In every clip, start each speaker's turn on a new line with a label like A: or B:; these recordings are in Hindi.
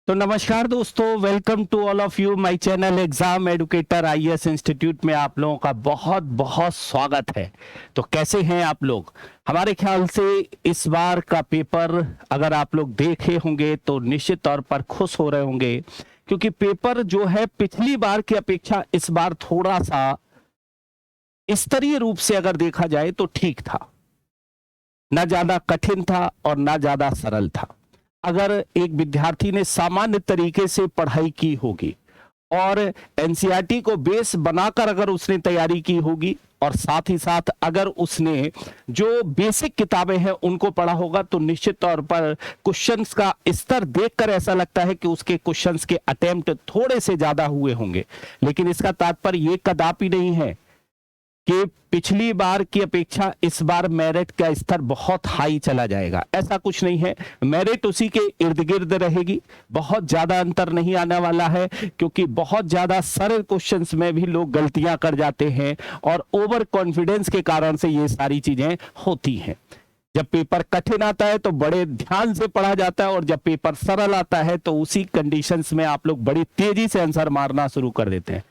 A: तो नमस्कार दोस्तों, welcome to all of you my channel Exam Educator IAS Institute में आप लोगों का बहुत बहुत स्वागत है। तो कैसे हैं आप लोग? हमारे ख्याल से इस बार का पेपर अगर आप लोग देखे होंगे तो निश्चित तौर पर खुश हो रहे होंगे, क्योंकि पेपर जो है पिछली बार की अपेक्षा इस बार थोड़ा सा स्तरीय रूप से अगर देखा जाए तो ठीक था। ना ज्यादा कठिन था और ना ज्यादा सरल था। अगर एक विद्यार्थी ने सामान्य तरीके से पढ़ाई की होगी और एनसीईआरटी को बेस बनाकर अगर उसने तैयारी की होगी और साथ ही साथ अगर उसने जो बेसिक किताबें हैं उनको पढ़ा होगा, तो निश्चित तौर पर क्वेश्चंस का स्तर देखकर ऐसा लगता है कि उसके क्वेश्चंस के अटेम्प्ट थोड़े से ज्यादा हुए होंगे। लेकिन इसका तात्पर्य ये कदापि नहीं है कि पिछली बार की अपेक्षा इस बार मेरिट का स्तर बहुत हाई चला जाएगा। ऐसा कुछ नहीं है, मेरिट उसी के इर्द गिर्द रहेगी। बहुत ज्यादा अंतर नहीं आने वाला है, क्योंकि बहुत ज्यादा सरल क्वेश्चंस में भी लोग गलतियां कर जाते हैं और ओवर कॉन्फिडेंस के कारण से ये सारी चीजें होती हैं। जब पेपर कठिन आता है तो बड़े ध्यान से पढ़ा जाता है और जब पेपर सरल आता है तो उसी कंडीशंस में आप लोग बड़ी तेजी से आंसर मारना शुरू कर देते हैं।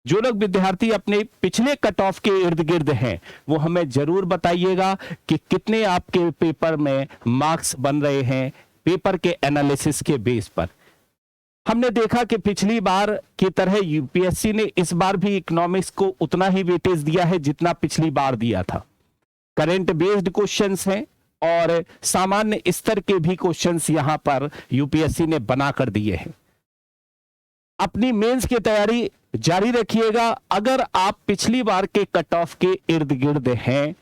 A: जो लोग विद्यार्थी अपने पिछले कट ऑफ के इर्द गिर्द हैं वो हमें जरूर बताइएगा कि कितने आपके पेपर में मार्क्स बन रहे हैं पेपर के एनालिसिस के बेस पर। हमने देखा कि पिछली बार की तरह यूपीएससी ने इस बार भी इकोनॉमिक्स को उतना ही वेटेज दिया है जितना पिछली बार दिया था। करंट बेस्ड क्वेश्चंस हैं और सामान्य स्तर के भी क्वेश्चंस यहां पर यूपीएससी ने बनाकर दिए हैं। अपनी मेंस की तैयारी जारी रखिएगा। अगर आप पिछली बार के कट ऑफ के इर्द गिर्द हैं,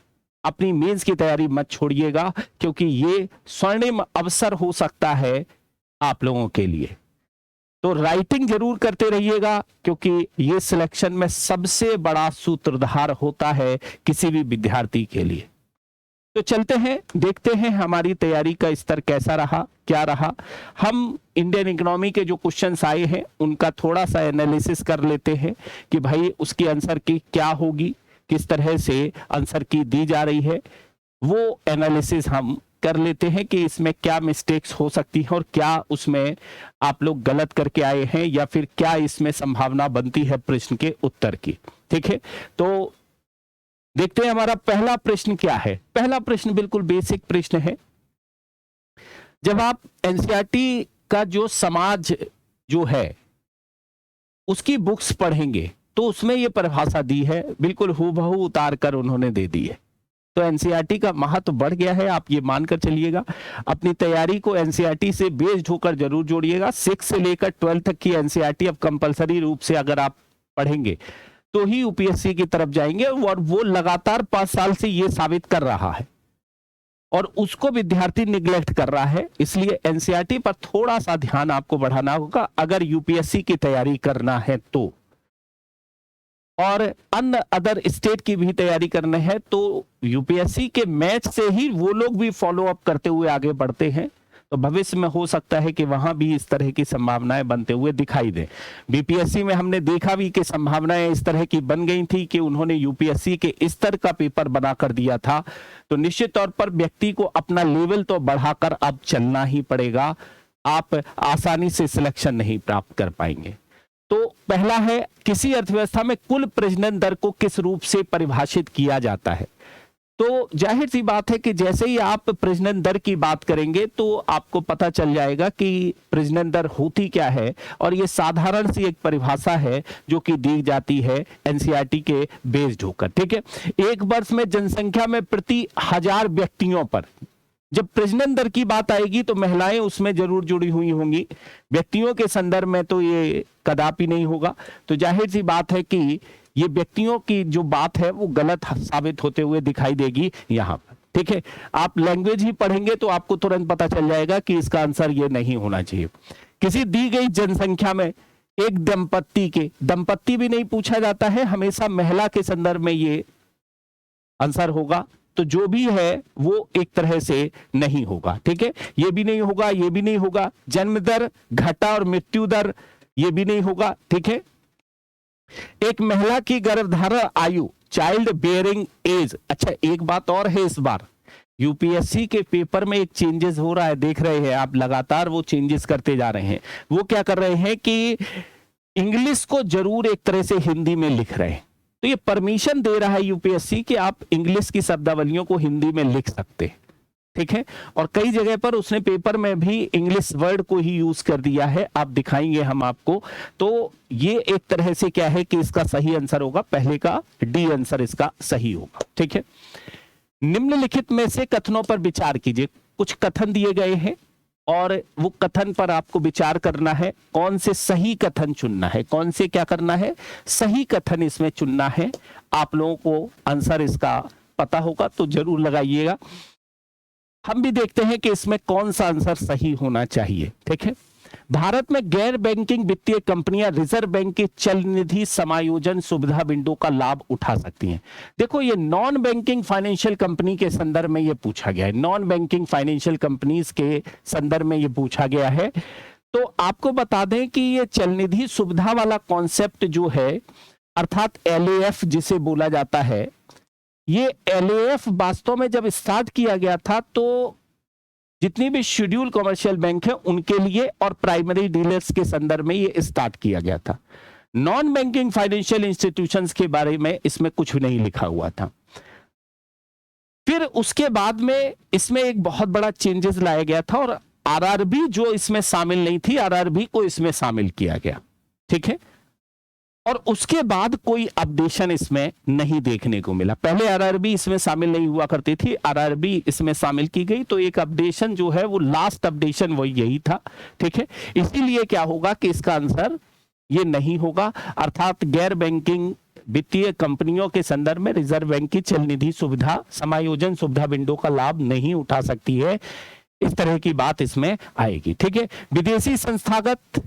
A: अपनी मेंस की तैयारी मत छोड़िएगा, क्योंकि ये स्वर्णिम अवसर हो सकता है आप लोगों के लिए। तो राइटिंग जरूर करते रहिएगा, क्योंकि ये सिलेक्शन में सबसे बड़ा सूत्रधार होता है किसी भी विद्यार्थी के लिए। तो चलते हैं, देखते हैं हमारी तैयारी का स्तर कैसा रहा, क्या रहा। हम इंडियन इकोनॉमी के जो क्वेश्चंस आए हैं उनका थोड़ा सा एनालिसिस कर लेते हैं कि भाई उसकी आंसर की क्या होगी, किस तरह से आंसर की दी जा रही है। वो एनालिसिस हम कर लेते हैं कि इसमें क्या मिस्टेक्स हो सकती हैं और क्या उसमें आप लोग गलत करके आए हैं या फिर क्या इसमें संभावना बनती है प्रश्न के उत्तर की। ठीक है, तो देखते हैं हमारा पहला प्रश्न क्या है। पहला प्रश्न बिल्कुल बेसिक प्रश्न है। जब आप एनसीईआरटी का जो समाज जो है उसकी बुक्स पढ़ेंगे तो उसमें ये परिभाषा दी है, बिल्कुल हूबहू उतार कर उन्होंने दे दी है। तो एनसीईआरटी का महत्व बढ़ गया है, आप ये मानकर चलिएगा। अपनी तैयारी को एनसीईआरटी से बेस्ड होकर जरूर जोड़िएगा। 6 से लेकर 12 तक की एनसीईआरटी अब कंपलसरी रूप से अगर आप पढ़ेंगे तो ही यूपीएससी की तरफ जाएंगे, और वो लगातार 5 साल से ये साबित कर रहा है और उसको विद्यार्थी निग्लेक्ट कर रहा है। इसलिए एनसीईआरटी पर थोड़ा सा ध्यान आपको बढ़ाना होगा अगर यूपीएससी की तैयारी करना है तो। और अन्य अदर स्टेट की भी तैयारी करना है तो यूपीएससी के मैच से ही वो लोग भी फॉलो अप करते हुए आगे बढ़ते हैं। तो भविष्य में हो सकता है कि वहां भी इस तरह की संभावनाएं बनते हुए दिखाई दे। बीपीएससी में हमने देखा भी कि संभावनाएं इस तरह की बन गई थी कि उन्होंने यूपीएससी के स्तर का पेपर बनाकर दिया था। तो निश्चित तौर पर व्यक्ति को अपना लेवल तो बढ़ाकर अब चलना ही पड़ेगा, आप आसानी से सिलेक्शन नहीं प्राप्त कर पाएंगे। तो पहला है, किसी अर्थव्यवस्था में कुल प्रजनन दर को किस रूप से परिभाषित किया जाता है। तो जाहिर सी बात है कि जैसे ही आप प्रजनन दर की बात करेंगे तो आपको पता चल जाएगा कि प्रजनन दर होती क्या है, और ये साधारण सी एक परिभाषा है जो कि दी जाती है एनसीईआरटी के बेस्ड होकर। ठीक है, एक वर्ष में जनसंख्या में प्रति 1000 व्यक्तियों पर, जब प्रजनन दर की बात आएगी तो महिलाएं उसमें जरूर जुड़ी हुई होंगी, व्यक्तियों के संदर्भ में तो ये कदापि नहीं होगा। तो जाहिर सी बात है कि ये व्यक्तियों की जो बात है वो गलत साबित होते हुए दिखाई देगी यहां पर। ठीक है, आप लैंग्वेज ही पढ़ेंगे तो आपको तुरंत पता चल जाएगा कि इसका आंसर ये नहीं होना चाहिए। किसी दी गई जनसंख्या में एक दंपत्ति भी नहीं पूछा जाता है, हमेशा महिला के संदर्भ में ये आंसर होगा। तो जो भी है वो एक तरह से नहीं होगा। ठीक है, ये भी नहीं होगा, ये भी नहीं होगा। जन्म दर, घटा और मृत्यु दर, ये भी नहीं होगा। ठीक है, एक महिला की गर्भधारण आयु, चाइल्ड बेयरिंग एज। अच्छा, एक बात और है इस बार, यूपीएससी के पेपर में एक चेंजेस हो रहा है, देख रहे हैं आप, लगातार वो चेंजेस करते जा रहे हैं। वो क्या कर रहे हैं कि इंग्लिश को जरूर एक तरह से हिंदी में लिख रहे हैं। तो ये परमिशन दे रहा है यूपीएससी कि आप इंग्लिश की शब्दावलियों को हिंदी में लिख सकते हैं, ठीक है। और कई जगह पर उसने पेपर में भी इंग्लिश वर्ड को ही यूज कर दिया है, आप दिखाएंगे हम आपको। तो ये एक तरह से क्या है कि इसका सही आंसर होगा, पहले का डी आंसर इसका सही होगा, ठीक है। निम्नलिखित में से कथनों पर विचार कीजिए। कुछ कथन दिए गए हैं और वो कथन पर आपको विचार करना है, कौन से सही कथन चुनना है, कौन से क्या करना है, सही कथन इसमें चुनना है। आप लोगों को आंसर इसका पता होगा तो जरूर लगाइएगा। हम भी देखते हैं कि इसमें कौन सा आंसर सही होना चाहिए, ठीक है। भारत में गैर बैंकिंग वित्तीय कंपनियां रिजर्व बैंक की चल निधि समायोजन सुविधा विंडो का लाभ उठा सकती हैं। देखो, ये नॉन बैंकिंग फाइनेंशियल कंपनी के संदर्भ में ये पूछा गया है, नॉन बैंकिंग फाइनेंशियल कंपनीज के संदर्भ में ये पूछा गया है। तो आपको बता दें कि ये चल निधि सुविधा वाला कॉन्सेप्ट जो है, अर्थात LAF जिसे बोला जाता है, ये LAF वास्तव में जब स्टार्ट किया गया था तो जितनी भी शेड्यूल कमर्शियल बैंक है उनके लिए और प्राइमरी डीलर्स के संदर्भ में ये स्टार्ट किया गया था। नॉन बैंकिंग फाइनेंशियल इंस्टीट्यूशंस के बारे में इसमें कुछ नहीं लिखा हुआ था। फिर उसके बाद में इसमें एक बहुत बड़ा चेंजेस लाया गया था और RRB जो इसमें शामिल नहीं थी, RRB को इसमें शामिल किया गया, ठीक है। और उसके बाद कोई अपडेशन इसमें नहीं देखने को मिला। पहले RRB इसमें शामिल नहीं हुआ करती थी, RRB इसमें शामिल की गई, तो एक अपडेशन जो है वो लास्ट अपडेशन वही यही था, ठीक है। इसीलिए क्या होगा कि इसका आंसर ये नहीं होगा, अर्थात गैर बैंकिंग वित्तीय कंपनियों के संदर्भ में रिजर्व बैंक की चल निधि सुविधा समायोजन सुविधा विंडो का लाभ नहीं उठा सकती है, इस तरह की बात इसमें आएगी, ठीक है। विदेशी संस्थागत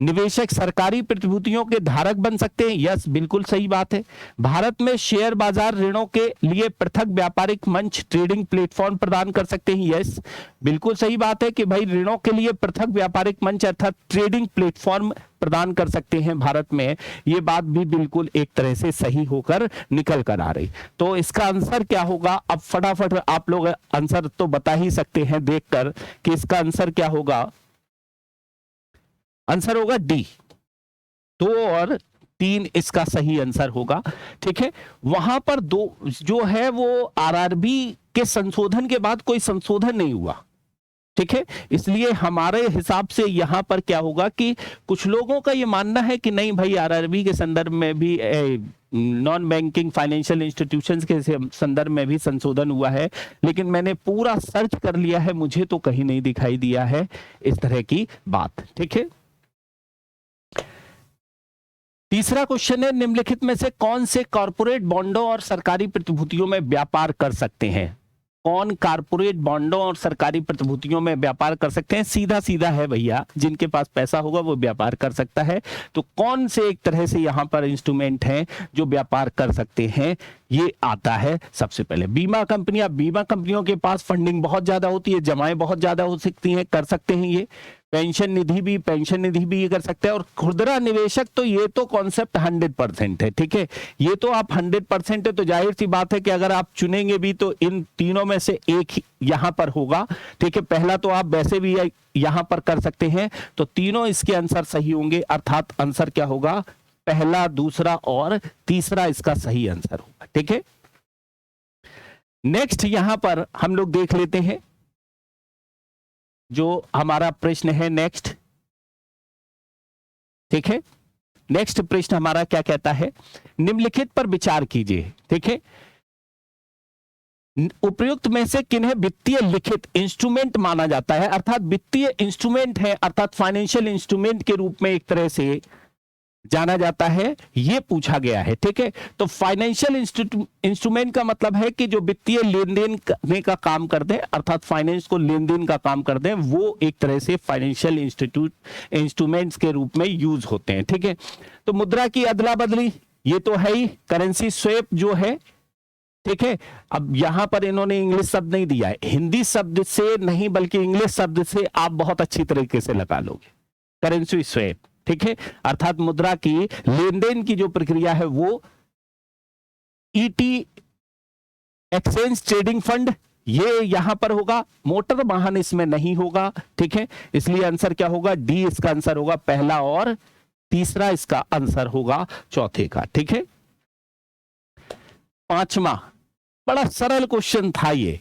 A: निवेशक सरकारी प्रतिभूतियों के धारक बन सकते हैं, यस बिल्कुल सही बात है। भारत में शेयर बाजार ऋणों के लिए पृथक व्यापारिक मंच ट्रेडिंग प्लेटफॉर्म प्रदान कर सकते हैं, यस बिल्कुल सही बात है कि भाई ऋणों के लिए पृथक व्यापारिक मंच अर्थात ट्रेडिंग प्लेटफॉर्म प्रदान कर सकते हैं भारत में, ये बात भी बिल्कुल एक तरह से सही होकर निकल कर आ रही। तो इसका आंसर क्या होगा, अब फटाफट आप लोग आंसर तो बता ही सकते हैं देखकर कि इसका आंसर क्या होगा। आंसर होगा डी, 2 और 3 इसका सही आंसर होगा, ठीक है। वहां पर 2 जो है वो RRB के संशोधन के बाद कोई संशोधन नहीं हुआ, ठीक है। इसलिए हमारे हिसाब से यहां पर क्या होगा कि कुछ लोगों का ये मानना है कि नहीं भाई RRB के संदर्भ में भी नॉन बैंकिंग फाइनेंशियल इंस्टीट्यूशंस के संदर्भ में भी संशोधन हुआ है, लेकिन मैंने पूरा सर्च कर लिया है, मुझे तो कहीं नहीं दिखाई दिया है इस तरह की बात, ठीक है। तीसरा क्वेश्चन है, निम्नलिखित में से कौन से कॉर्पोरेट बॉन्डों और सरकारी प्रतिभूतियों में व्यापार कर सकते हैं? कौन कॉर्पोरेट बॉन्डों और सरकारी प्रतिभूतियों में व्यापार कर सकते हैं? सीधा सीधा है भैया, जिनके पास पैसा होगा वो व्यापार कर सकता है। तो कौन से एक तरह से यहां पर इंस्ट्रूमेंट हैं जो व्यापार कर सकते हैं, ये आता है सबसे पहले बीमा कंपनियां। बीमा कंपनियों के पास फंडिंग बहुत ज्यादा होती है, जमाएं बहुत ज्यादा हो सकती हैं, कर सकते हैं ये। पेंशन निधि भी ये कर सकते हैं। और खुदरा निवेशक, तो ये तो कॉन्सेप्ट 100% है, ठीक है। ये तो आप 100% है, तो जाहिर सी बात है कि अगर आप चुनेंगे भी तो इन तीनों में से एक ही यहां पर होगा, ठीक है। पहला तो आप वैसे भी यहां पर कर सकते हैं, तो तीनों इसके आंसर सही होंगे, अर्थात आंसर क्या होगा, पहला, दूसरा और तीसरा इसका सही आंसर होगा, ठीक है। नेक्स्ट यहां पर हम लोग देख लेते हैं जो हमारा प्रश्न है नेक्स्ट, ठीक है। नेक्स्ट प्रश्न हमारा क्या कहता है, निम्नलिखित पर विचार कीजिए, ठीक है। उपयुक्त में से किन्हें वित्तीय लिखित इंस्ट्रूमेंट माना जाता है, अर्थात वित्तीय इंस्ट्रूमेंट है, अर्थात फाइनेंशियल इंस्ट्रूमेंट के रूप में एक तरह से जाना जाता है, ये पूछा गया है, ठीक है। तो फाइनेंशियल इंस्ट्रूमेंट का मतलब है कि जो वित्तीय लेन देन करने का काम करते हैं, अर्थात फाइनेंस को लेन देन का काम करते हैं, वो एक तरह से फाइनेंशियल इंस्ट्रूमेंट्स के रूप में यूज होते हैं, ठीक है। तो मुद्रा की अदला बदली, ये तो है ही, करेंसी स्वैप जो है, ठीक है। अब यहां पर इन्होंने इंग्लिश शब्द नहीं दिया है, हिंदी शब्द से नहीं बल्कि इंग्लिश शब्द से आप बहुत अच्छी तरीके से लगा लोगे, करेंसी स्वैप, ठीक है। अर्थात मुद्रा की लेन देन की जो प्रक्रिया है वो ET एक्सचेंज ट्रेडिंग फंड ये यहां पर होगा, मोटर वाहन इसमें नहीं होगा, ठीक है, इसलिए आंसर क्या होगा, डी इसका आंसर होगा, पहला और तीसरा इसका आंसर होगा चौथे का, ठीक है। पांचवा, बड़ा सरल क्वेश्चन था ये,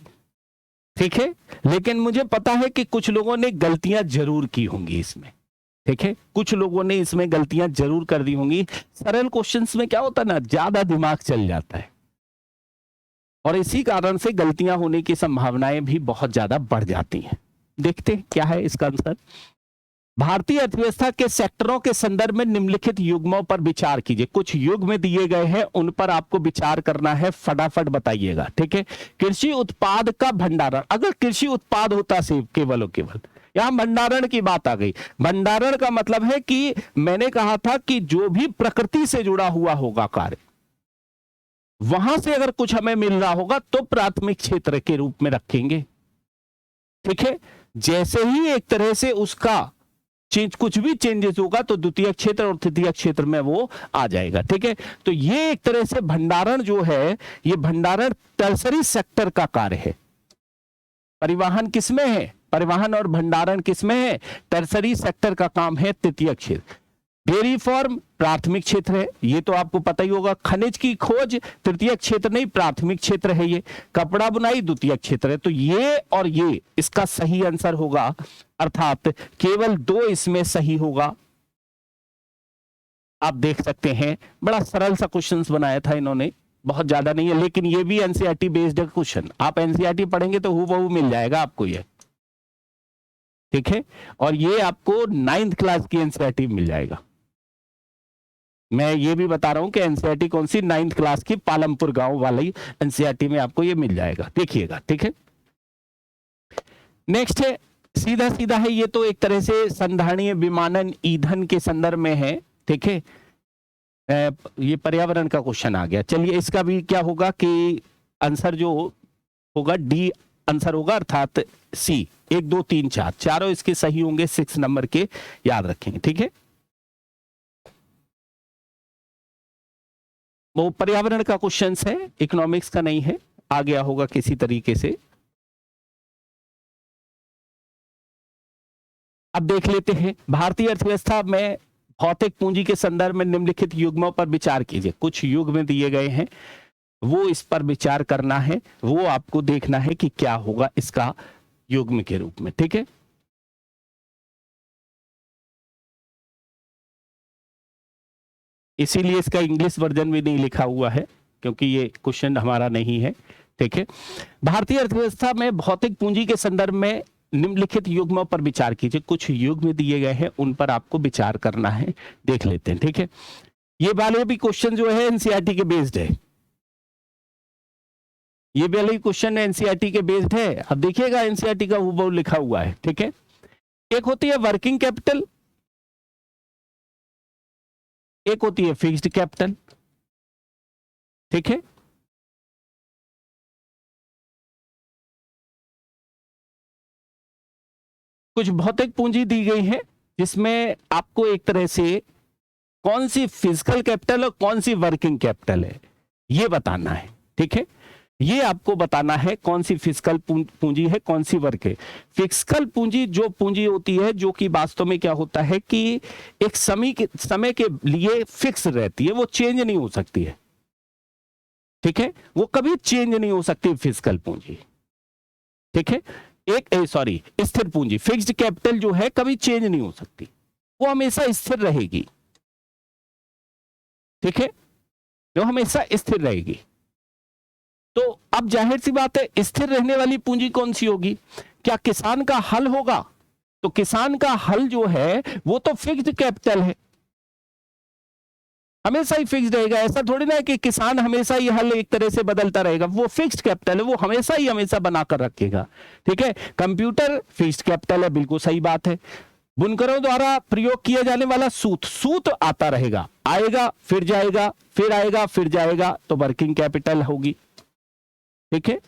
A: ठीक है, लेकिन मुझे पता है कि कुछ लोगों ने गलतियां जरूर की होंगी इसमें, ठीक है, कुछ लोगों ने इसमें गलतियां जरूर कर दी होंगी। सरल क्वेश्चंस में क्या होता है ना, ज्यादा दिमाग चल जाता है और इसी कारण से गलतियां होने की संभावनाएं भी बहुत ज्यादा बढ़ जाती हैं। देखते हैं क्या है इसका आंसर। भारतीय अर्थव्यवस्था के सेक्टरों के संदर्भ में निम्नलिखित युग्मों पर विचार कीजिए। कुछ युग्म दिए गए हैं, उन पर आपको विचार करना है, फटाफट बताइएगा, ठीक है। कृषि उत्पाद का भंडारण, अगर कृषि उत्पाद होता सिर्फ केवल और केवल, यहां भंडारण की बात आ गई। भंडारण का मतलब है कि मैंने कहा था कि जो भी प्रकृति से जुड़ा हुआ होगा कार्य, वहां से अगर कुछ हमें मिल रहा होगा तो प्राथमिक क्षेत्र के रूप में रखेंगे, ठीक है। जैसे ही एक तरह से उसका कुछ भी चेंजेस होगा तो द्वितीय क्षेत्र और तृतीय क्षेत्र में वो आ जाएगा, ठीक है। तो ये एक तरह से भंडारण जो है, ये भंडारण टर्सरी सेक्टर का कार्य है। परिवहन किसमें है, परिवहन और भंडारण किसमें है, टर्सरी सेक्टर का काम है, तृतीय क्षेत्र। डेयरी फार्म प्राथमिक क्षेत्र है, ये तो आपको पता ही होगा। खनिज की खोज तृतीय क्षेत्र नहीं, प्राथमिक क्षेत्र है ये। कपड़ा बुनाई द्वितीय क्षेत्र है। तो ये और ये इसका सही आंसर होगा, अर्थात केवल 2 इसमें सही होगा। आप देख सकते हैं, बड़ा सरल सा क्वेश्चन बनाया था इन्होंने, बहुत ज्यादा नहीं है, लेकिन ये भी एनसीईआरटी बेस्ड है क्वेश्चन। आप एनसीईआरटी पढ़ेंगे तो हूबहू मिल जाएगा आपको ये, ठीक है। और ये आपको 9th क्लास की एनसीईआरटी मिल जाएगा। मैं ये भी बता रहा हूं कि एनसीईआरटी कौन सी, 9th क्लास की पालमपुर गांव वाली एनसीईआरटी में आपको ये मिल जाएगा, देखिएगा, ठीक है। नेक्स्ट है, सीधा सीधा है, ये तो एक तरह से संधारणीय विमानन ईंधन के संदर्भ में है, ठीक है। ये पर्यावरण का क्वेश्चन आ गया। चलिए इसका भी क्या होगा कि आंसर जो होगा डी आंसर होगा, अर्थात सी। 1 2 3 4 चारों इसके सही होंगे, 6 नंबर के, याद रखेंगे, ठीक है। वो पर्यावरण का क्वेश्चन है, इकोनॉमिक्स का नहीं है, आ गया होगा किसी तरीके से। अब देख लेते हैं, भारतीय अर्थव्यवस्था में भौतिक पूंजी के संदर्भ में निम्नलिखित युग्मों पर विचार कीजिए। कुछ युग्म दिए गए हैं, वो इस पर विचार करना है, वो आपको देखना है कि क्या होगा इसका युग्म के रूप में, ठीक है। इसीलिए इसका इंग्लिश वर्जन भी नहीं लिखा हुआ है, क्योंकि ये क्वेश्चन हमारा नहीं है, ठीक है। भारतीय अर्थव्यवस्था में भौतिक पूंजी के संदर्भ में निम्नलिखित युग्मों पर विचार कीजिए। कुछ युग्म दिए गए हैं, उन पर आपको विचार करना है, देख लेते हैं, ठीक है। ये वाले भी क्वेश्चन जो है एनसीईआरटी के बेस्ड है, ये वाले क्वेश्चन एनसीईआरटी के बेस्ड है। अब देखिएगा एनसीईआरटी का हूबहू लिखा हुआ है, ठीक है। एक होती है वर्किंग कैपिटल, एक होती है फिक्स्ड कैपिटल, ठीक है। कुछ भौतिक पूंजी दी गई है जिसमें आपको एक तरह से कौन सी फिजिकल कैपिटल और कौन सी वर्किंग कैपिटल है ये बताना है, ठीक है। ये आपको बताना है कौन सी फिजिकल पूंजी है, कौन सी वर्क है। फिजिकल पूंजी जो पूंजी होती है जो कि वास्तव में क्या होता है कि एक समय के लिए फिक्स रहती है, वो चेंज नहीं हो सकती है, ठीक है। वो कभी चेंज नहीं हो सकती फिजिकल पूंजी, ठीक है। स्थिर पूंजी, फिक्स्ड कैपिटल जो है कभी चेंज नहीं हो सकती, वो हमेशा स्थिर रहेगी, ठीक है, जो हमेशा स्थिर रहेगी। तो अब जाहिर सी बात है, स्थिर रहने वाली पूंजी कौन सी होगी? क्या किसान का हल होगा? तो किसान का हल जो है वो तो फिक्स्ड कैपिटल है, हमेशा ही फिक्स्ड रहेगा। ऐसा थोड़ी ना है कि किसान हमेशा ही हल एक तरह से बदलता रहेगा, वो फिक्स्ड कैपिटल है, वो हमेशा बनाकर रखेगा, ठीक है। कंप्यूटर फिक्स्ड कैपिटल है, बिल्कुल सही बात है। बुनकरों द्वारा प्रयोग किया जाने वाला सूत आता रहेगा, आएगा फिर जाएगा, फिर आएगा फिर जाएगा, तो वर्किंग कैपिटल होगी, ठीक है।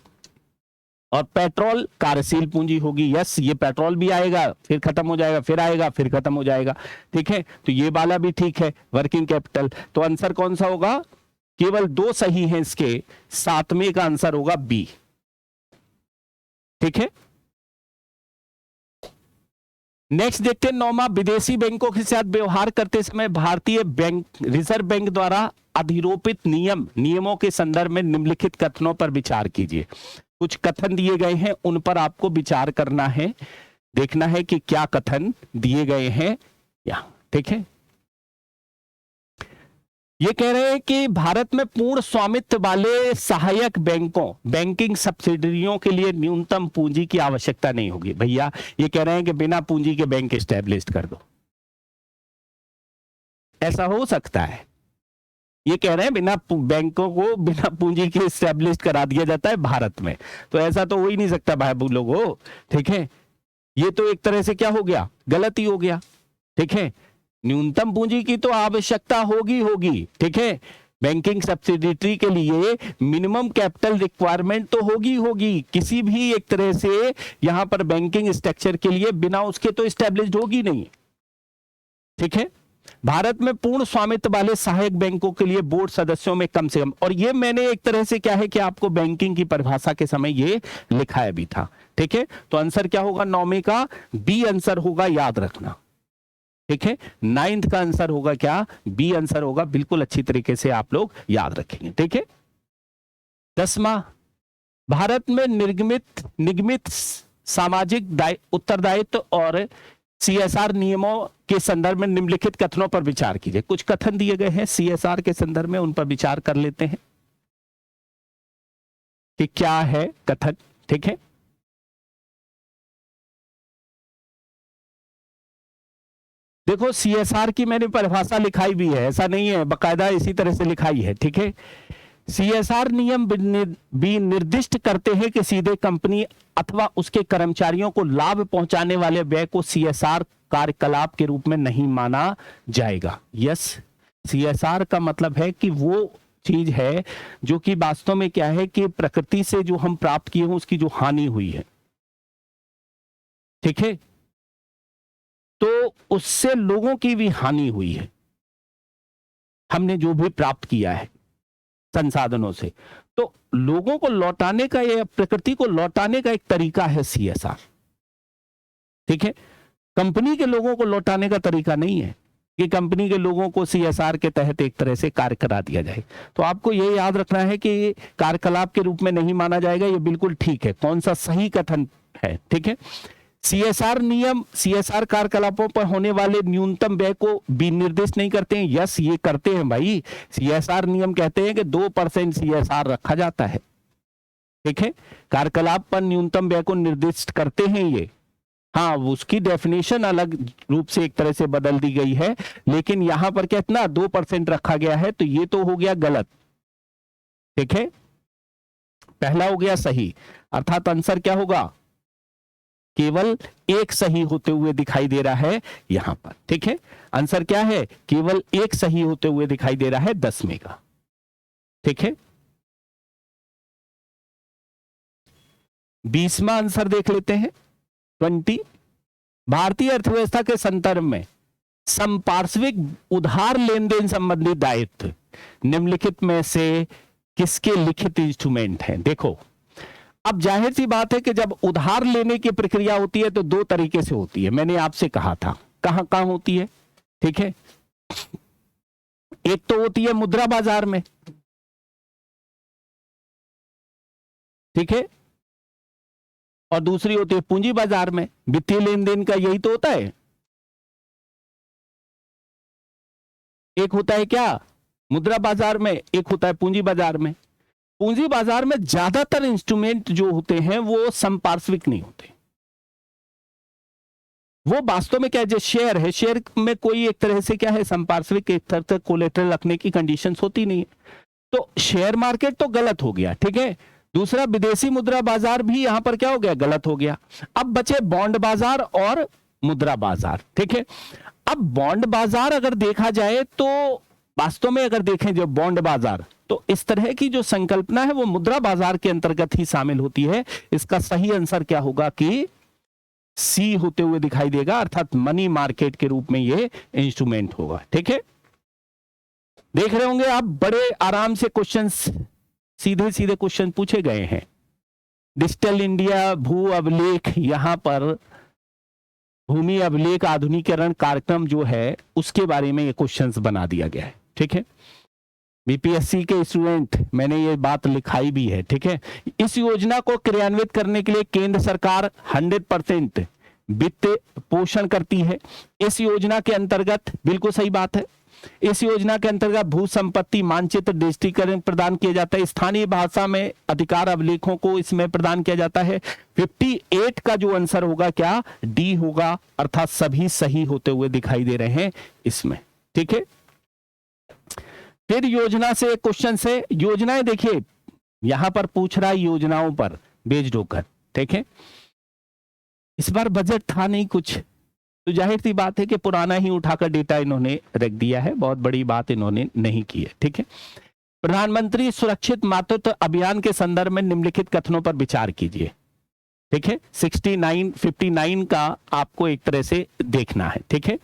A: और पेट्रोल कार्यशील पूंजी होगी, यस, ये पेट्रोल भी आएगा फिर खत्म हो जाएगा, फिर आएगा फिर खत्म हो जाएगा, ठीक है। तो ये वाला भी ठीक है, वर्किंग कैपिटल। तो आंसर कौन सा होगा? केवल 2 सही हैं इसके, 7वें का आंसर होगा बी। ठीक है। नेक्स्ट देखते हैं 9वां, विदेशी बैंकों के साथ व्यवहार करते समय भारतीय बैंक रिजर्व बैंक द्वारा अधिरोपित नियमों के संदर्भ में निम्नलिखित कथनों पर विचार कीजिए। कुछ कथन दिए गए हैं, उन पर आपको विचार करना है, देखना है कि क्या कथन दिए गए हैं यहां, ठीक है। ये कह रहे हैं कि भारत में पूर्ण स्वामित्व वाले सहायक बैंकों, बैंकिंग सब्सिडियरियों के लिए न्यूनतम पूंजी की आवश्यकता नहीं होगी। भैया ये कह रहे हैं कि बिना पूंजी के बैंक एस्टेब्लिश कर दो, ऐसा हो सकता है। ये कह रहे हैं बिना बैंकों को बिना पूंजी के एस्टेब्लिश करा दिया जाता है भारत में, तो ऐसा तो हो ही नहीं सकता भाई लोगों, ठीक है। ये तो एक तरह से क्या हो गया, गलत ही हो गया, ठीक है। न्यूनतम पूंजी की तो आवश्यकता होगी, ठीक है। बैंकिंग सब्सिडियरी के लिए मिनिमम कैपिटल रिक्वायरमेंट तो होगी, किसी भी एक तरह से यहां पर बैंकिंग स्ट्रक्चर के लिए बिना उसके तो एस्टेब्लिश्ड होगी नहीं, ठीक है। भारत में पूर्ण स्वामित्व वाले सहायक बैंकों के लिए बोर्ड सदस्यों में कम से कम, और ये मैंने एक तरह से क्या है कि आपको बैंकिंग की परिभाषा के समय ये लिखाया भी था, ठीक है। तो आंसर क्या होगा 9वें का, बी आंसर होगा, याद रखना, ठीक है। 9th का आंसर होगा क्या, बी आंसर होगा, बिल्कुल अच्छी तरीके से आप लोग याद रखेंगे, ठीक है। 10वां, भारत में निगमित सामाजिक उत्तरदायित्व और सीएसआर नियमों के संदर्भ में निम्नलिखित कथनों पर विचार कीजिए। कुछ कथन दिए गए हैं सीएसआर के संदर्भ में, उन पर विचार कर लेते हैं कि क्या है कथन, ठीक है। देखो सीएसआर की मैंने परिभाषा लिखाई भी है, ऐसा नहीं है, बकायदा इसी तरह से लिखाई है, ठीक है। सीएसआर नियम भी निर्दिष्ट करते हैं कि सीधे कंपनी अथवा उसके कर्मचारियों को लाभ पहुंचाने वाले व्यय को सीएसआर कार्यकलाप के रूप में नहीं माना जाएगा। यस, सीएसआर का मतलब है कि वो चीज है जो कि वास्तव में क्या है कि प्रकृति से जो हम प्राप्त किए हैं उसकी जो हानि हुई है, ठीक है, तो उससे लोगों की भी हानि हुई है, हमने जो भी प्राप्त किया है संसाधनों से, तो लोगों को लौटाने का या प्रकृति को लौटाने का एक तरीका है सीएसआर, ठीक है। कंपनी के लोगों को लौटाने का तरीका नहीं है कि कंपनी के लोगों को सीएसआर के तहत एक तरह से कार्य करा दिया जाए। तो आपको ये याद रखना है कि कार्यकलाप के रूप में नहीं माना जाएगा, ये बिल्कुल ठीक है, कौन सा सही कथन है, ठीक है। सीएसआर नियम सीएसआर कार्यकलापों पर होने वाले न्यूनतम व्यय को भी निर्दिष्ट नहीं करते हैं। यस, ये करते हैं भाई, सीएसआर नियम कहते हैं कि 2% सीएसआर रखा जाता है, ठीक है। कार्यकलाप पर न्यूनतम व्यय को निर्दिष्ट करते हैं ये, हाँ, उसकी डेफिनेशन अलग रूप से एक तरह से बदल दी गई है, लेकिन यहां पर कितना 2% रखा गया है, तो ये तो हो गया गलत, ठीक है। पहला हो गया सही, अर्थात आंसर क्या होगा, केवल एक सही होते हुए दिखाई दे रहा है यहां पर, ठीक है। आंसर क्या है, केवल एक सही होते हुए दिखाई दे रहा है 10वें का, ठीक है। 20वां आंसर देख लेते हैं 20, भारतीय अर्थव्यवस्था के संदर्भ में संपार्श्विक उधार लेन देन संबंधी दायित्व निम्नलिखित में से किसके लिखित इंस्ट्रूमेंट हैं। देखो, अब जाहिर सी बात है कि जब उधार लेने की प्रक्रिया होती है तो दो तरीके से होती है, मैंने आपसे कहा था कहां कहां होती है, ठीक है। एक तो होती है मुद्रा बाजार में, ठीक है, और दूसरी होती है पूंजी बाजार में। वित्तीय लेन देन का यही तो होता है, एक होता है क्या मुद्रा बाजार में, एक होता है पूंजी बाजार में। पूंजी बाजार में ज्यादातर इंस्ट्रूमेंट जो होते हैं वो संपार्श्विक नहीं होते, वो वास्तव में क्या है, जो शेयर है, शेयर में कोई एक तरह से क्या है संपार्श्विक एक तरह से कोलेटरल रखने की कंडीशंस होती नहीं है, तो शेयर मार्केट तो गलत हो गया, ठीक है। दूसरा, विदेशी मुद्रा बाजार भी यहां पर क्या हो गया, गलत हो गया। अब बचे बॉन्ड बाजार और मुद्रा बाजार, ठीक है। अब बॉन्ड बाजार अगर देखा जाए तो वास्तव में अगर देखें जो बॉन्ड बाजार, तो इस तरह की जो संकल्पना है वो मुद्रा बाजार के अंतर्गत ही शामिल होती है। इसका सही आंसर क्या होगा कि सी होते हुए दिखाई देगा, अर्थात मनी मार्केट के रूप में ये इंस्ट्रूमेंट होगा, ठीक है। देख रहे होंगे आप, बड़े आराम से क्वेश्चंस, सीधे सीधे क्वेश्चन पूछे गए हैं, डिजिटल इंडिया भू अभिलेख, यहाँ पर भूमि अभिलेख आधुनिकीकरण कार्यक्रम जो है उसके बारे में ये क्वेश्चंस बना दिया गया है। ठीक है, बीपीएससी के स्टूडेंट, मैंने ये बात लिखाई भी है। ठीक है, इस योजना को क्रियान्वित करने के लिए केंद्र सरकार 100% वित्त पोषण करती है। इस योजना के अंतर्गत, बिल्कुल सही बात है, इस योजना के अंतर्गत भू संपत्ति मानचित्र डिजिटीकरण प्रदान किया जाता है। स्थानीय भाषा में अधिकार अभिलेखों को इसमें प्रदान किया जाता है। 58 का जो आंसर होगा क्या, डी होगा, अर्थात सभी सही होते हुए दिखाई दे रहे हैं इसमें। ठीक है, फिर योजना से क्वेश्चन से, योजनाएं देखिए यहां पर पूछ रहा है योजनाओं पर बेस्ड होकर। ठीक है, इस बार बजट था नहीं कुछ, तो जाहिर सी बात है कि पुराना ही उठाकर डेटा इन्होंने रख दिया है, बहुत बड़ी बात इन्होंने नहीं की है। ठीक है, प्रधानमंत्री सुरक्षित मातृत्व अभियान के संदर्भ में निम्नलिखित कथनों पर विचार कीजिए। ठीक है, 59 का आपको एक तरह से देखना है। ठीक है,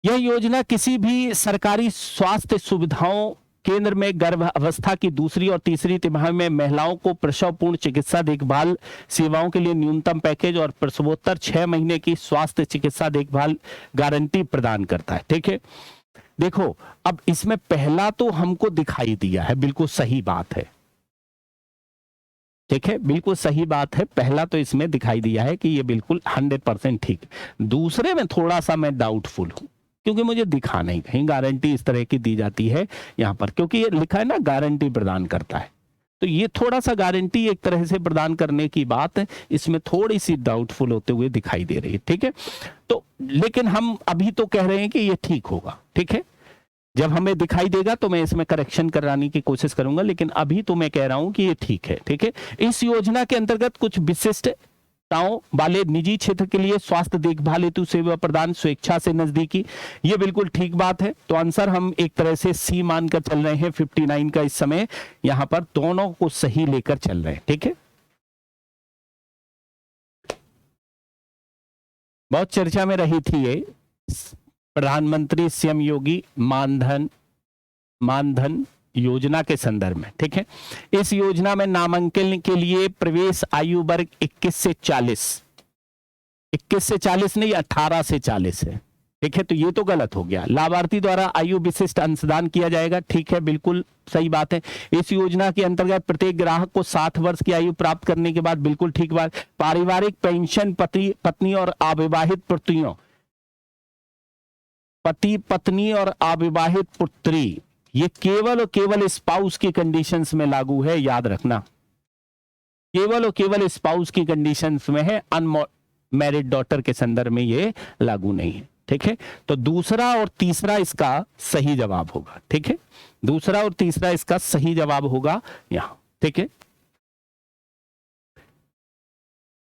A: यह योजना किसी भी सरकारी स्वास्थ्य सुविधाओं केंद्र में गर्भावस्था की दूसरी और तीसरी तिमाही में महिलाओं को प्रसवपूर्ण चिकित्सा देखभाल सेवाओं के लिए न्यूनतम पैकेज और प्रसवोत्तर 6 महीने की स्वास्थ्य चिकित्सा देखभाल गारंटी प्रदान करता है। ठीक है, देखो अब इसमें पहला तो हमको दिखाई दिया है, बिल्कुल सही बात है। ठीक है, बिल्कुल सही बात है, पहला तो इसमें दिखाई दिया है कि ये बिल्कुल 100% ठीक। दूसरे में थोड़ा सा मैं डाउटफुल हूं, क्योंकि मुझे दिखा नहीं कहीं गारंटी इस तरह की दी जाती है यहां पर, क्योंकि ये लिखा है ना गारंटी प्रदान करता है, तो ये थोड़ा सा गारंटी एक तरह से प्रदान करने की बात इसमें थोड़ी सी डाउटफुल होते हुए दिखाई दे रही है। ठीक है, तो लेकिन हम अभी तो कह रहे हैं कि ये ठीक होगा। ठीक है, जब हमें दिखाई देगा तो मैं इसमें करेक्शन कराने की कोशिश करूंगा, लेकिन अभी तो मैं कह रहा हूं कि ये ठीक है। ठीक है, इस योजना के अंतर्गत कुछ विशिष्ट वाले निजी क्षेत्र के लिए स्वास्थ्य देखभाल हेतु सेवा प्रदान स्वेच्छा से नजदीकी, ये बिल्कुल ठीक बात है। तो आंसर हम एक तरह से सी मानकर चल रहे हैं 59 का, इस समय यहां पर दोनों को सही लेकर चल रहे हैं। ठीक है, बहुत चर्चा में रही थी ये प्रधानमंत्री श्रम योगी मानधन योजना के संदर्भ में। ठीक है, इस योजना में नामांकन के लिए प्रवेश आयु वर्ग 21 से 40 नहीं, 18 से 40 है। ठीक है, तो ये तो गलत हो गया। लाभार्थी द्वारा आयु विशिष्ट अंशदान किया जाएगा। ठीक है, बिल्कुल सही बात है। इस योजना के अंतर्गत प्रत्येक ग्राहक को 60 वर्ष की आयु प्राप्त करने के बाद, बिल्कुल ठीक बात। पारिवारिक पेंशन पत्नी और अविवाहित पुत्रियों, पति पत्नी और अविवाहित पुत्री, ये केवल और केवल स्पाउस की कंडीशंस में लागू है, याद रखना, केवल और केवल स्पाउस की कंडीशंस में है, अनमैरिड डॉटर के संदर्भ में ये लागू नहीं है। ठीक है, तो दूसरा और तीसरा इसका सही जवाब होगा। ठीक है, दूसरा और तीसरा इसका सही जवाब होगा यहां। ठीक है,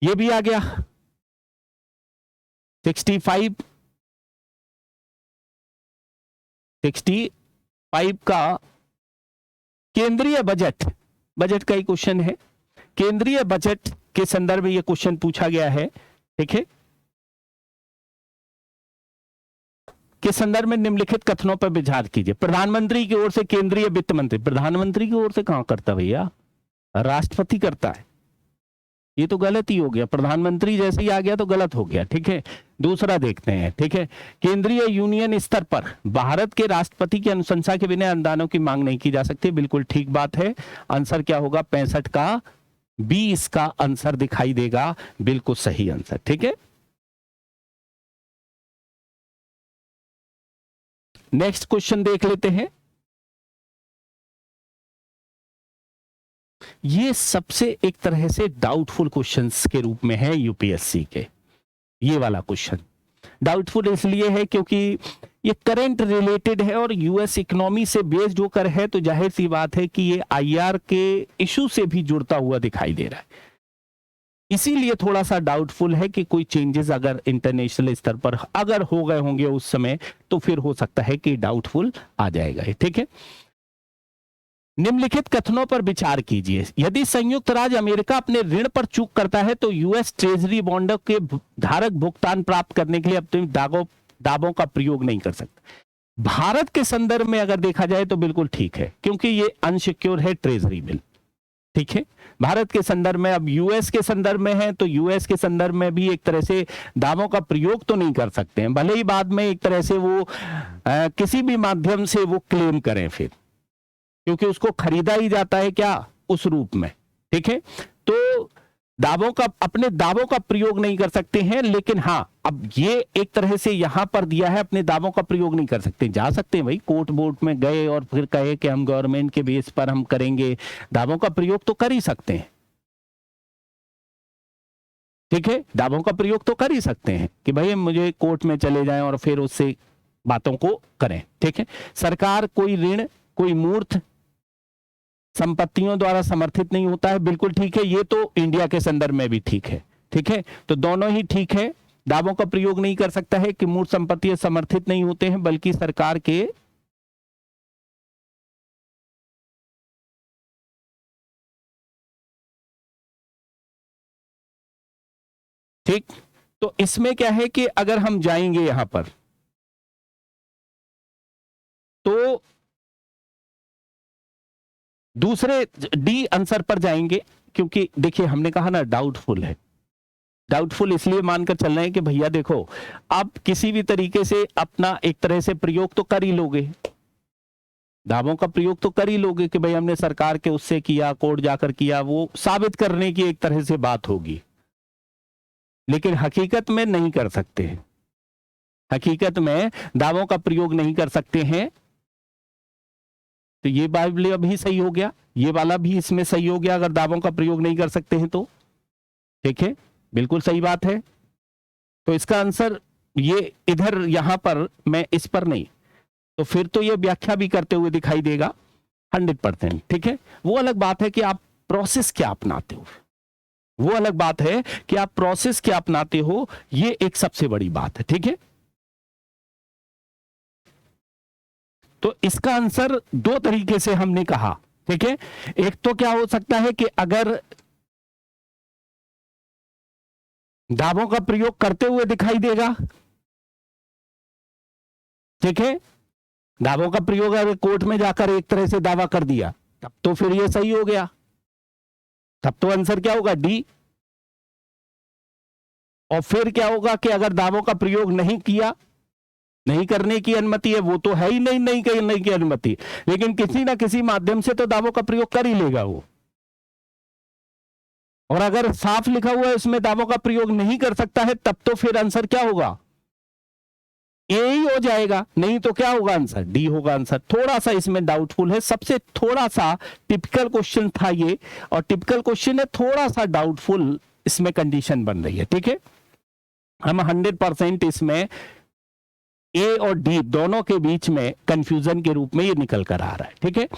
A: ये भी आ गया 65 का केंद्रीय बजट का ही क्वेश्चन है। केंद्रीय बजट के संदर्भ में यह क्वेश्चन पूछा गया है। ठीक है, के संदर्भ में निम्नलिखित कथनों पर विचार कीजिए। प्रधानमंत्री की ओर से केंद्रीय वित्त मंत्री, प्रधानमंत्री की ओर से कहां करता भैया, राष्ट्रपति करता है, ये तो गलत ही हो गया। प्रधानमंत्री जैसे ही आ गया तो गलत हो गया। ठीक है, दूसरा देखते हैं। ठीक है, केंद्रीय यूनियन स्तर पर भारत के राष्ट्रपति की अनुशंसा के बिना अनुदानों की मांग नहीं की जा सकती, बिल्कुल ठीक बात है। आंसर क्या होगा, 65 का बी इसका आंसर दिखाई देगा, बिल्कुल सही आंसर। ठीक है, नेक्स्ट क्वेश्चन देख लेते हैं। ये सबसे एक तरह से डाउटफुल क्वेश्चंस के रूप में है यूपीएससी के। ये वाला क्वेश्चन डाउटफुल इसलिए है क्योंकि ये करंट रिलेटेड है और यूएस इकोनॉमी से बेस्ड होकर है, तो जाहिर सी बात है कि ये आईआर के इशू से भी जुड़ता हुआ दिखाई दे रहा है। इसीलिए थोड़ा सा डाउटफुल है कि कोई चेंजेस अगर इंटरनेशनल स्तर पर अगर हो गए होंगे उस समय, तो फिर हो सकता है कि डाउटफुल आ जाएगा। ठीक है, निम्नलिखित कथनों पर विचार कीजिए। यदि संयुक्त राज्य अमेरिका अपने ऋण पर चूक करता है तो यूएस ट्रेजरी बॉन्डों के धारक भुगतान प्राप्त करने के लिए अपने दावों का प्रयोग नहीं कर सकता। भारत के संदर्भ में अगर देखा जाए तो बिल्कुल ठीक है, क्योंकि ये अनसिक्योर है ट्रेजरी बिल। ठीक है, भारत के संदर्भ में। अब यूएस के संदर्भ में है तो यूएस के संदर्भ में भी एक तरह से दावों का प्रयोग तो नहीं कर सकते हैं, भले ही बाद में एक तरह से वो किसी भी माध्यम से वो क्लेम करें फिर, क्योंकि उसको खरीदा ही जाता है क्या उस रूप में। ठीक है, तो दावों का, अपने दावों का प्रयोग नहीं कर सकते हैं, लेकिन हाँ अब ये एक तरह से यहां पर दिया है अपने दावों का प्रयोग नहीं कर सकते। जा सकते हैं भाई, कोर्ट वोट में गए और फिर कहे कि हम गवर्नमेंट के बेस पर हम करेंगे, दावों का प्रयोग तो कर ही सकते हैं। ठीक है, दावों का प्रयोग तो कर ही सकते हैं कि भाई मुझे कोर्ट में चले जाएं और फिर उससे बातों को करें। ठीक है, सरकार कोई ऋण, कोई मूर्त संपत्तियों द्वारा समर्थित नहीं होता है, बिल्कुल ठीक है, ये तो इंडिया के संदर्भ में भी ठीक है। ठीक है, तो दोनों ही ठीक है। दावों का प्रयोग नहीं कर सकता है कि मूर्त संपत्तियां समर्थित नहीं होते हैं, बल्कि सरकार के ठीक। तो इसमें क्या है कि अगर हम जाएंगे यहां पर तो दूसरे डी आंसर पर जाएंगे, क्योंकि देखिए हमने कहा ना डाउटफुल है। डाउटफुल इसलिए मानकर चल रहे हैं कि भैया देखो आप किसी भी तरीके से अपना एक तरह से प्रयोग तो कर ही लोगे, दावों का प्रयोग तो कर ही लोगे कि भाई हमने सरकार के उससे किया, कोर्ट जाकर किया, वो साबित करने की एक तरह से बात होगी, लेकिन हकीकत में नहीं कर सकते हैं। हकीकत में दावों का प्रयोग नहीं कर सकते हैं। तो ये वाला भी सही हो गया, ये वाला भी इसमें सही हो गया, अगर दावों का प्रयोग नहीं कर सकते हैं तो। ठीक है, बिल्कुल सही बात है। तो इसका आंसर ये इधर यहां पर मैं इस पर नहीं, तो फिर तो ये व्याख्या भी करते हुए दिखाई देगा 100%। ठीक है, वो अलग बात है कि आप प्रोसेस क्या अपनाते हो, वो अलग बात है कि आप प्रोसेस क्या अपनाते हो, ये एक सबसे बड़ी बात है। ठीक है, तो इसका आंसर दो तरीके से हमने कहा। ठीक है, एक तो क्या हो सकता है कि अगर दावों का प्रयोग करते हुए दिखाई देगा, ठीक है, दावों का प्रयोग अगर कोर्ट में जाकर एक तरह से दावा कर दिया तब तो फिर ये सही हो गया, तब तो आंसर क्या होगा डी। और फिर क्या होगा कि अगर दावों का प्रयोग नहीं किया, नहीं करने की अनुमति है, वो तो है ही नहीं करने की अनुमति, लेकिन किसी ना किसी माध्यम से तो दावों का प्रयोग कर ही लेगा वो। और अगर साफ लिखा हुआ है उसमें दावों का प्रयोग नहीं कर सकता है, तब तो फिर आंसर क्या होगा, ए ही हो जाएगा, नहीं तो क्या होगा आंसर, डी होगा आंसर। थोड़ा सा इसमें डाउटफुल है, सबसे थोड़ा सा टिपिकल क्वेश्चन था ये, और टिपिकल क्वेश्चन है, थोड़ा सा डाउटफुल इसमें कंडीशन बन रही है। ठीक है, हम 100% इसमें ए और डी दोनों के बीच में कंफ्यूजन के रूप में ये निकल कर आ रहा है। ठीक है,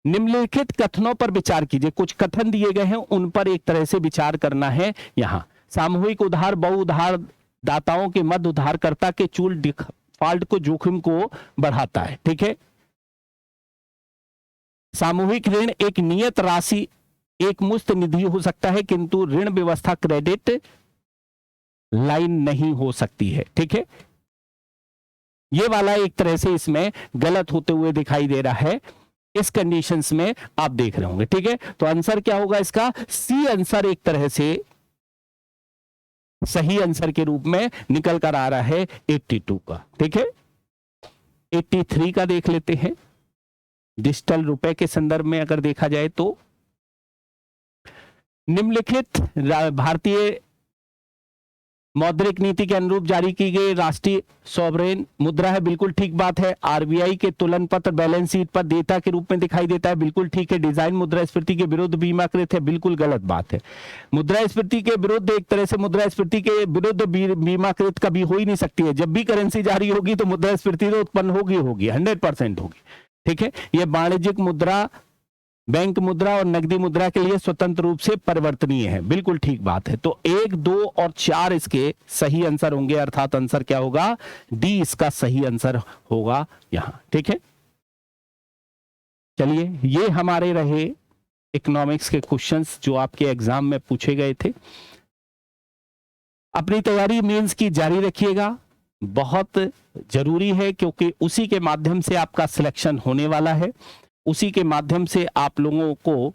A: निम्नलिखित कथनों पर विचार कीजिए, कुछ कथन दिए गए हैं उन पर एक तरह से विचार करना है। यहां सामूहिक उधार बहु उधार दाताओं के मध्य उधारकर्ता के चूल डिफॉल्ट को जोखिम को बढ़ाता है। ठीक है, सामूहिक ऋण एक नियत राशि, एक मुश्त निधि हो सकता है, किंतु ऋण व्यवस्था क्रेडिट लाइन नहीं हो सकती है। ठीक है, ये वाला एक तरह से इसमें गलत होते हुए दिखाई दे रहा है, इस कंडीशंस में आप देख रहे होंगे। ठीक है, तो आंसर क्या होगा इसका, सी आंसर एक तरह से सही आंसर के रूप में निकल कर आ रहा है 82 का। ठीक है, 83 का देख लेते हैं। डिजिटल रुपए के संदर्भ में अगर देखा जाए तो निम्नलिखित भारतीय मौद्रिक नीति के अनुरूप जारी की गई राष्ट्रीय सॉवरेन मुद्रा है, बिल्कुल ठीक बात है। आरबीआई के तुलन पत्र बैलेंस शीट पर देयता के रूप में दिखाई देता है, बिल्कुल ठीक है। डिजाइन मुद्रास्फीति के विरुद्ध बीमाकृत है, बिल्कुल गलत बात है। मुद्रास्फीति के विरुद्ध एक तरह से मुद्रास्फीति के विरुद्ध बीमाकृत कभी हो ही नहीं सकती है। जब भी करेंसी जारी होगी तो मुद्रास्फीति तो उत्पन्न होगी 100% होगी। ठीक है, यह वाणिज्यिक मुद्रा, बैंक मुद्रा और नकदी मुद्रा के लिए स्वतंत्र रूप से परिवर्तनीय है, बिल्कुल ठीक बात है। तो 1, 2 और 4 इसके सही आंसर होंगे, अर्थात आंसर क्या होगा, डी इसका सही आंसर होगा यहां। ठीक है, चलिए ये हमारे रहे इकोनॉमिक्स के क्वेश्चंस जो आपके एग्जाम में पूछे गए थे। अपनी तैयारी मेंस की जारी रखिएगा, बहुत जरूरी है, क्योंकि उसी के माध्यम से आपका सिलेक्शन होने वाला है, उसी के माध्यम से आप लोगों को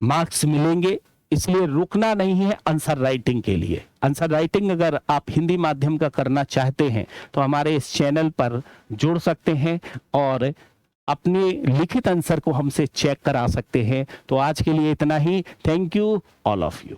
A: मार्क्स मिलेंगे, इसलिए रुकना नहीं है आंसर राइटिंग के लिए। आंसर राइटिंग अगर आप हिंदी माध्यम का करना चाहते हैं तो हमारे इस चैनल पर जुड़ सकते हैं और अपने लिखित आंसर को हमसे चेक करा सकते हैं। तो आज के लिए इतना ही। Thank you all of you.